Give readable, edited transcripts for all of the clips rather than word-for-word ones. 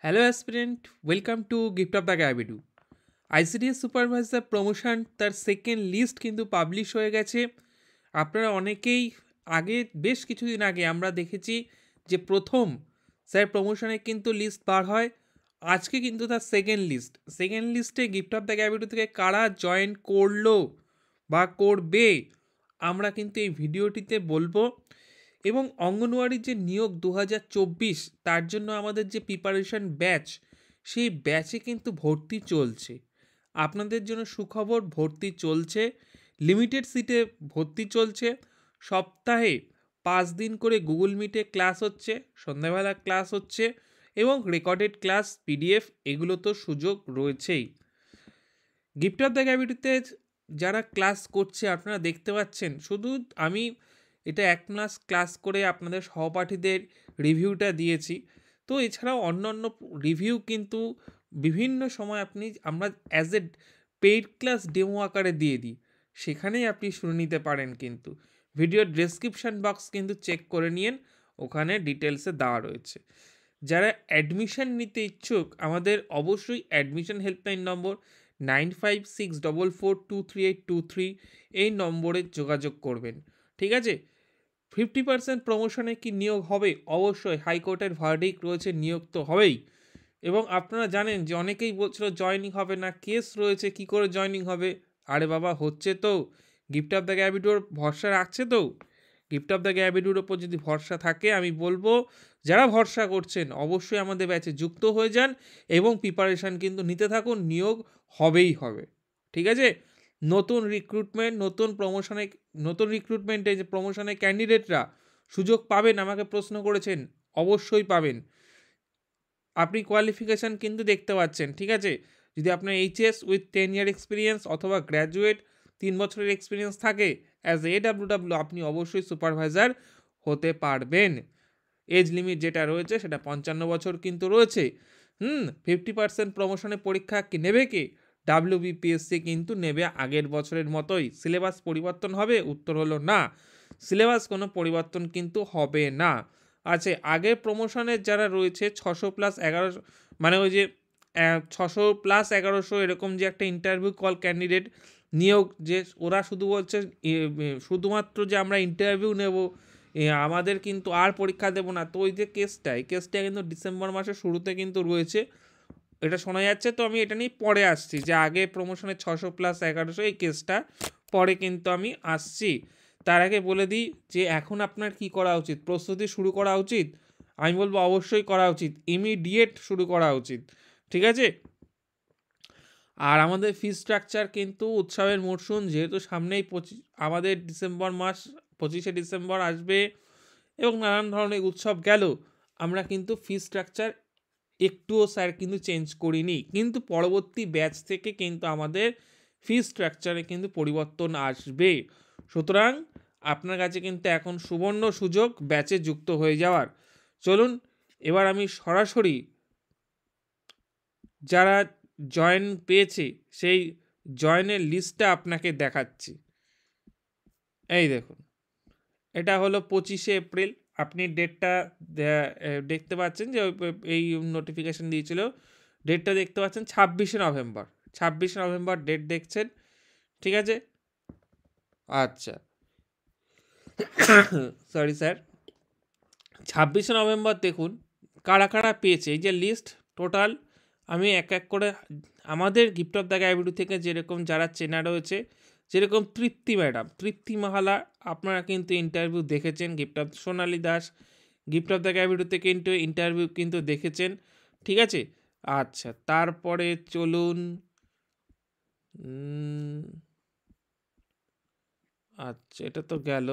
Hello aspirant, welcome to gift of the Gabidu. ICDS supervisor promotion তার second list কিন্তু publish হয়ে গেছে। আপনারা অনেকেই বেশ কিছুদিন আগে আমরা দেখেছি যে প্রথম স্যার প্রমোশনে কিন্তু লিস্ট বার হয়। আজকে কিন্তু তার সেকেন্ড লিস্টে গিফট অফ দ্য গ্যাবিডু থেকে কারা জয়েন করলো বা করবে আমরা কিন্তু এই ভিডিওটিতে বলবো। এবং অঙ্গনওয়াড়ির যে নিয়োগ 2024 তার জন্য আমাদের যে প্রিপারেশন ব্যাচ, সেই ব্যাচে কিন্তু ভর্তি চলছে। আপনাদের জন্য সুখবর, ভর্তি চলছে, লিমিটেড সিটে ভর্তি চলছে। সপ্তাহে 5 দিন করে গুগল মিটে ক্লাস হচ্ছে, সন্ধ্যাবেলা ক্লাস হচ্ছে এবং রেকর্ডেড ক্লাস পিডিএফ এগুলো তো সুযোগ রয়েছেই। গিফট অফ দ্য গ্যাবিটিতে যারা ক্লাস করছে আপনারা দেখতে পাচ্ছেন, শুধু আমি এটা 1 মাস ক্লাস করে আপনাদের সহপাঠীদের রিভিউটা দিয়েছি। তো এছাড়াও অন্যান্য রিভিউ কিন্তু বিভিন্ন সময় আমরা as a paid class demo আকারে দিয়ে দিই, সেখানেই আপনি শুনে নিতে পারেন। কিন্তু ভিডিওর ডেসক্রিপশান বক্স কিন্তু চেক করে নিন, ওখানে ডিটেলসে দেওয়া রয়েছে। যারা অ্যাডমিশন নিতে ইচ্ছুক আমাদের অবশ্যই অ্যাডমিশন হেল্পলাইন নম্বর 9564423823 এই নম্বরে যোগাযোগ করবেন। ঠিক আছে? 50% প্রমোশনে কি নিয়োগ হবে? অবশ্যই হাইকোর্টের ভার্ডিক্ট রয়েছে, নিয়োগ তো হবেই। এবং আপনারা জানেন যে অনেকেই বলছিল জয়েনিং হবে না, কেস রয়েছে, কি করে জয়েনিং হবে। আরে বাবা, হচ্ছে তো। গিফট অফ দ্য গ্যাবিডোর ভরসা রাখছে তো। গিফট অফ দ্য গ্যাবিডোর ওপর যদি ভরসা থাকে, আমি বলবো যারা ভরসা করছেন অবশ্যই আমাদের ব্যাচে যুক্ত হয়ে যান এবং প্রিপারেশান কিন্তু নিতে থাকুন, নিয়োগ হবেই হবে। ঠিক আছে? নতুন রিক্রুটমেন্ট, নতুন রিক্রুটমেন্টে যে প্রমোশনে ক্যান্ডিডেটরা সুযোগ পাবেন আমাকে প্রশ্ন করেছেন, অবশ্যই পাবেন। আপনি কোয়ালিফিকেশান কিন্তু দেখতে পাচ্ছেন। ঠিক আছে? যদি আপনার এইচএস উইথ 10 ইয়ার এক্সপিরিয়েন্স অথবা গ্র্যাজুয়েট 3 বছরের এক্সপিরিয়েন্স থাকে, অ্যাজ AWW আপনি অবশ্যই সুপারভাইজার হতে পারবেন। এজ লিমিট যেটা রয়েছে সেটা 55 বছর কিন্তু রয়েছে। 50% প্রমোশনের পরীক্ষা কি নেবে কে? WBPSC কিন্তু নেবে আগের বছরের মতোই। সিলেবাস পরিবর্তন হবে? উত্তর হলো না, সিলেবাস কোনো পরিবর্তন কিন্তু হবে না। আছে আগের প্রমোশনের যারা রয়েছে 600+1100, মানে ওই যে 600+1100 এরকম যে একটা ইন্টারভিউ কল ক্যান্ডিডেট নিয়োগ, যে ওরা শুধু বলছে শুধুমাত্র যে আমরা ইন্টারভিউ নেব, আমাদের কিন্তু আর পরীক্ষা দেবো না। তো ওই যে এই কেসটা কিন্তু ডিসেম্বর মাসের শুরুতে কিন্তু রয়েছে, এটা শোনা যাচ্ছে। তো আমি এটা নিয়ে পরে আসছি, যে আগে প্রমোশনের 600+1100 এই কেসটা পরে কিন্তু আমি আসছি। তার আগে বলে দিই যে এখন আপনার কি করা উচিত, প্রস্তুতি শুরু করা উচিত। আমি বলবো অবশ্যই করা উচিত, ইমিডিয়েট শুরু করা উচিত। ঠিক আছে? আর আমাদের ফি স্ট্রাকচার কিন্তু উৎসবের মরশুম যেহেতু সামনেই, আমাদের ডিসেম্বর মাস, 25শে ডিসেম্বর আসবে এবং নানান ধরনের উৎসব গেল, আমরা কিন্তু ফি স্ট্রাকচার একটুও স্যার কিন্তু চেঞ্জ করিনি। কিন্তু পরবর্তী ব্যাচ থেকে কিন্তু আমাদের ফি স্ট্রাকচারে কিন্তু পরিবর্তন আসবে। সুতরাং আপনার কাছে কিন্তু এখন সুবর্ণ সুযোগ ব্যাচে যুক্ত হয়ে যাওয়ার। চলুন এবার আমি সরাসরি যারা জয়েন পেয়েছে সেই জয়েনের লিস্টটা আপনাকে দেখাচ্ছি। এই দেখুন, এটা হলো 25শে এপ্রিল। আপনি ডেটটা দেখতে পাচ্ছেন, যে এই নোটিফিকেশান দিয়েছিল। ডেটটা দেখতে পাচ্ছেন 26শে নভেম্বর। 26শে নভেম্বর ডেট দেখছেন। ঠিক আছে? আচ্ছা, সরি স্যার। 26শে নভেম্বর দেখুন কারা কারা পেয়েছে, এই যে লিস্ট টোটাল। আমি এক এক করে আমাদের গিফট অফ দ্য গ্যাবিডু থেকে যেরকম যারা চেনা রয়েছে, যেরকম তৃপ্তি মাহালা, আপনারা কিন্তু ইন্টারভিউ দেখেছেন। সোনালী দাস গিফট অফ দ্য গ্যাবিডু থেকে কিন্তু ইন্টারভিউ কিন্তু দেখেছেন। ঠিক আছে? আচ্ছা, তারপরে চলুন। আচ্ছা, এটা তো গেল।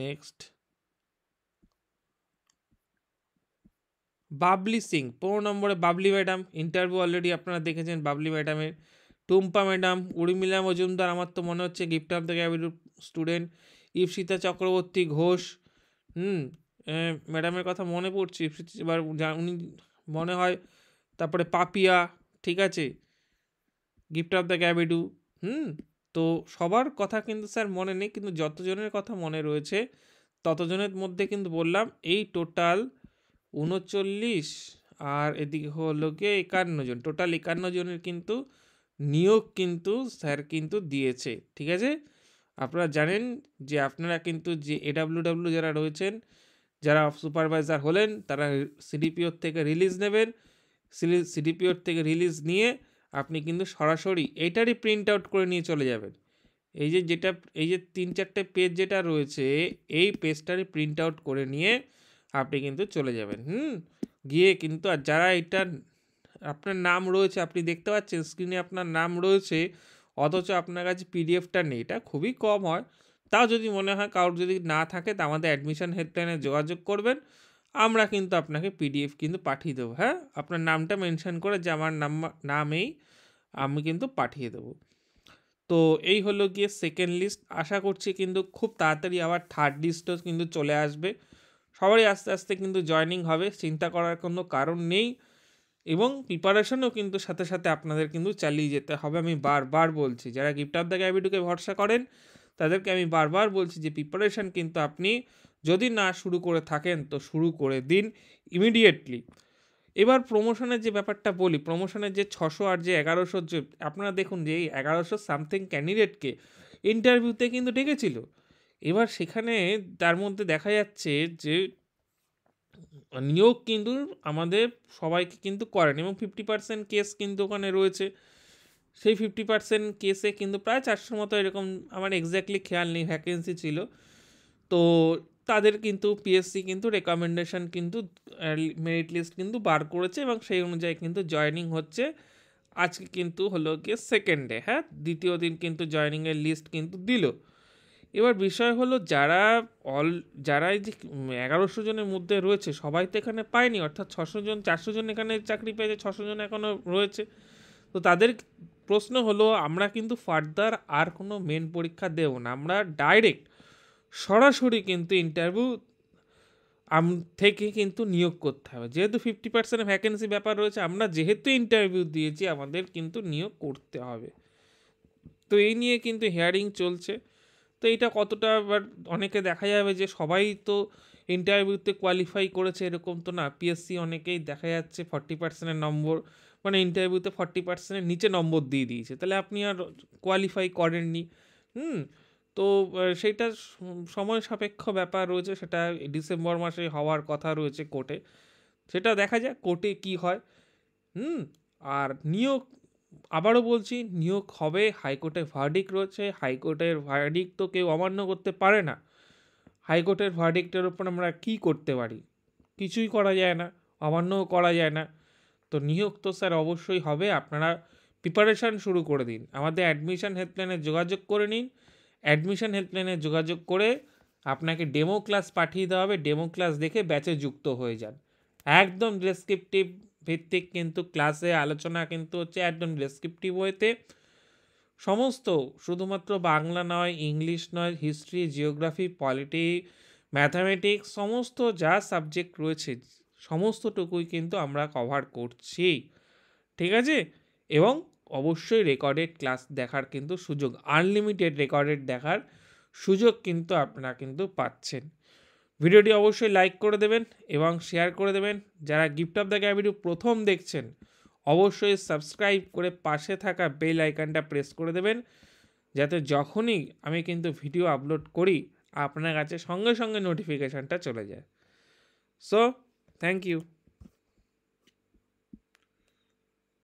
নেক্সট, বাবলি সিং 15 নম্বরে। বাবলি ম্যাডাম ইন্টারভিউ অলরেডি আপনারা দেখেছেন বাবলি ম্যাডামের। টুম্পা ম্যাডাম, উর্মিলা মজুমদার, আমার তো মনে হচ্ছে গিফট অফ দ্য গ্যাবিডুর স্টুডেন্ট। ইপসিতা চক্রবর্তী ঘোষ, ম্যাডামের কথা মনে পড়ছে। এবার উনি মনে হয়। তারপরে পাপিয়া। ঠিক আছে? Gift of the Gabidu. তো সবার কথা কিন্তু স্যার মনে নেই, কিন্তু যতজনের কথা মনে রয়েছে ততজনের মধ্যে কিন্তু বললাম এই টোটাল 39 আর এদিকে হলো গিয়ে 51 জন, টোটাল 51 জনের কিন্তু নিয়োগ কিন্তু স্যার কিন্তু দিয়েছে। ঠিক আছে, আপনারা জানেন যে আপনারা কিন্তু যে AWW যারা রয়েছেন, যারা সুপারভাইজার হলেন, তারা সিডিপিওর থেকে রিলিজ নেবেন। সিডিপিওর থেকে রিলিজ নিয়ে আপনি কিন্তু সরাসরি এইটারই প্রিন্ট আউট করে নিয়ে চলে যাবেন। এই যে 3-4টে পেজ যেটা রয়েছে, এই পেজটারই প্রিন্ট আউট করে নিয়ে আপনি কিন্তু চলে যাবেন। গিয়ে কিন্তু, আর যারা এটা আপনার নাম রয়েছে, আপনি দেখতে পাচ্ছেন স্ক্রিনে আপনার নাম রয়েছে, অথচ আপনার কাছে পিডিএফটা নেই, এটা খুবই কম হয়। তাও যদি মনে হয় কারোর যদি না থাকে, তা আমাদের অ্যাডমিশন হেল্পলাইনে যোগাযোগ করবেন, আমরা কিন্তু আপনাকে পিডিএফ কিন্তু পাঠিয়ে দেবো। হ্যাঁ, আপনার নামটা মেনশন করে যে আমার নামেই আমি কিন্তু পাঠিয়ে দেবো। তো এই হলো গিয়ে সেকেন্ড লিস্ট। আশা করছি কিন্তু খুব তাড়াতাড়ি আবার থার্ড লিস্টও কিন্তু চলে আসবে। সবারই আস্তে আস্তে কিন্তু জয়েনিং হবে, চিন্তা করার কোনো কারণ নেই। এবং প্রিপারেশনও কিন্তু সাথে সাথে আপনাদের কিন্তু চালিয়ে যেতে হবে। আমি বারবার বলছি, যারা গিফট অফ দ্য গ্যাবিটুকে ভরসা করেন তাদেরকে আমি বারবার বলছি যে প্রিপারেশন কিন্তু আপনি যদি না শুরু করে থাকেন তো শুরু করে দিন ইমিডিয়েটলি। এবার প্রমোশনের যে ব্যাপারটা বলি, প্রমোশনের যে 600 আর যে 1100, যে আপনারা দেখুন যে এই 1100 সামথিং ক্যান্ডিডেটকে ইন্টারভিউতে কিন্তু ডেকেছিল। এবার সেখানে তার মধ্যে দেখা যাচ্ছে যে নিয়োগ কিন্তু আমাদের সবাইকে কিন্তু করেন, এবং 50% কেস কিন্তু ওখানে রয়েছে। সেই 50% কেসে কিন্তু প্রায় 400 মতো এরকম, আমার এক্স্যাক্টলি খেয়াল নেই, ভ্যাকেন্সি ছিল। তো তাদের কিন্তু পিএসসি কিন্তু রেকমেন্ডেশন কিন্তু মেরিট লিস্ট কিন্তু বার করেছে, এবং সেই অনুযায়ী কিন্তু জয়েনিং হচ্ছে। আজকে কিন্তু হলো গিয়ে সেকেন্ড ডে, হ্যাঁ, দ্বিতীয় দিন কিন্তু জয়েনিংয়ের লিস্ট কিন্তু দিল। এবার বিষয় হলো যারা এই যে 1100 জনের মধ্যে রয়েছে, সবাই তো এখানে পায়নি, অর্থাৎ 600 জন 400 জন এখানে চাকরি পেয়েছে, 600 জন এখনও রয়েছে। তো তাদের প্রশ্ন হলো, আমরা কিন্তু ফার্দার আর কোনো মেন পরীক্ষা দেব না, আমরা ডাইরেক্ট সরাসরি কিন্তু ইন্টারভিউ থেকে কিন্তু নিয়োগ করতে হবে। যেহেতু 50% ভ্যাকেন্সি ব্যাপার রয়েছে, আমরা যেহেতু ইন্টারভিউ দিয়েছি আমাদের কিন্তু নিয়োগ করতে হবে। তো এই নিয়ে কিন্তু হিয়ারিং চলছে। তো এইটা কতটা, আবার অনেকে দেখা যাবে যে সবাই তো ইন্টারভিউতে কোয়ালিফাই করেছে এরকম তো না। পিএসসি অনেকেই দেখা যাচ্ছে 40% নম্বর, মানে ইন্টারভিউতে 40% নিচে নম্বর দিয়ে দিয়েছে, তাহলে আপনি আর কোয়ালিফাই করেননি। তো সেইটা সময় সাপেক্ষ ব্যাপার রয়েছে, সেটা ডিসেম্বর মাসে হওয়ার কথা রয়েছে কোর্টে, সেটা দেখা যাক কোর্টে কি হয়। আর নিয়োগ, আবারও বলছি, নিয়োগ হবে। হাইকোর্টে ভার্ডিক্ট রয়েছে, হাইকোর্টের ভার্ডিক্ট তো কেউ অমান্য করতে পারে না। হাইকোর্টের ভার্ডিক্টের উপর আমরা কি করতে পারি? কিছুই করা যায় না, অমান্যও করা যায় না। তো নিয়োগ তো স্যার অবশ্যই হবে, আপনারা প্রিপারেশান শুরু করে দিন। আমাদের অ্যাডমিশন হেল্পলাইনে যোগাযোগ করে নিন। অ্যাডমিশন হেল্পলাইনে যোগাযোগ করে আপনাকে ডেমো ক্লাস পাঠিয়ে দেওয়া হবে, ডেমো ক্লাস দেখে ব্যাচে যুক্ত হয়ে যান। একদম ডেসক্রিপটিভ ভিত্তিক কিন্তু ক্লাসে আলোচনা কিন্তু হচ্ছে, একদম ডেসক্রিপটিভ ওয়েতে। সমস্ত, শুধুমাত্র বাংলা নয়, ইংলিশ নয়, হিস্ট্রি, জিওগ্রাফি, পলিটি, ম্যাথামেটিক্স, সমস্ত যা সাবজেক্ট রয়েছে সমস্তটুকুই কিন্তু আমরা কভার করছি। ঠিক আছে, এবং অবশ্যই রেকর্ডেড ক্লাস দেখার কিন্তু সুযোগ, আনলিমিটেড রেকর্ডেড দেখার সুযোগ কিন্তু আপনারা কিন্তু পাচ্ছেন। ভিডিওটি অবশ্যই লাইক করে দেবেন এবং শেয়ার করে দেবেন। যারা gift of the gap video প্রথম দেখছেন, অবশ্যই সাবস্ক্রাইব করে পাশে থাকা বেল আইকনটা প্রেস করে দেবেন, যাতে যখনই আমি কিন্তু ভিডিও আপলোড করি আপনার কাছে সঙ্গে সঙ্গে নোটিফিকেশানটা চলে যায়। So thank you.